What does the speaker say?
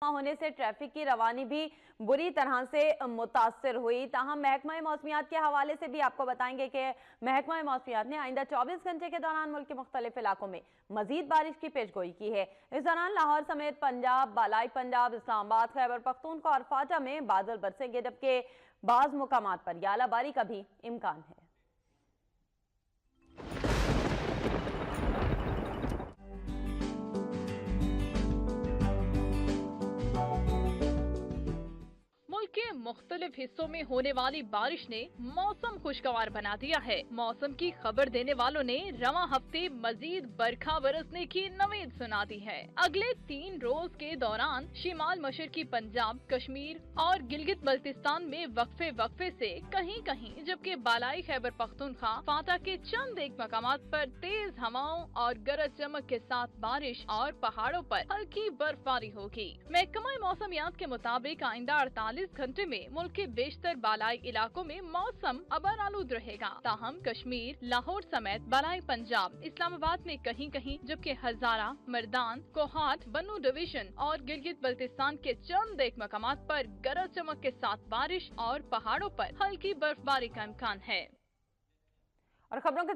ہونے سے ٹریفک کی روانی بھی بری طرح سے متاثر ہوئی۔ تاہم محکمہ موسمیات کے حوالے سے بھی آپ کو بتائیں گے کہ محکمہ موسمیات نے آئندہ 24 گھنٹے کے دوران ملک کے مختلف علاقوں میں مزید بارش کی پیش گوئی کی ہے۔ اس دوران لاہور سمیت پنجاب، بالائی پنجاب، اسلام آباد، خیبر پختونخوا اور فاٹا میں بادل برسیں گے، جبکہ بعض مقامات پر اعلی باری کا بھی امکان ہے۔ ملک کے مختلف حصوں میں ہونے والی بارش نے موسم خوشگوار بنا دیا ہے۔ موسم کی خبر دینے والوں نے رواں ہفتے مزید برکھا برسنے کی نوید سنا دی ہے۔ اگلے 3 روز کے دوران شمال مشرقی پنجاب، کشمیر اور گلگت بلتستان میں وقفے سے کہیں کہیں، جبکہ بالائی خیبر پختونخوا، فاٹا کے چند ایک مقامات پر تیز ہواؤں اور گرج چمک کے ساتھ بارش اور پہاڑوں پر ہلکی برف باری ہوگی۔ محکمہ موسمیات کے مطابق آئندہ 48 گھنٹے میں ملک کے بیشتر بالائی علاقوں میں موسم ابر آلود رہے گا، تاہم کشمیر، لاہور سمیت بالائی پنجاب، اسلام آباد میں کہیں کہیں، جبکہ ہزارہ، مردان، کوہاٹ، بنو ڈویژن اور گلگت بلتستان کے چند ایک مقامات پر گرج چمک کے ساتھ بارش اور پہاڑوں پر ہلکی برف باری کا امکان ہے۔ اور خبروں کے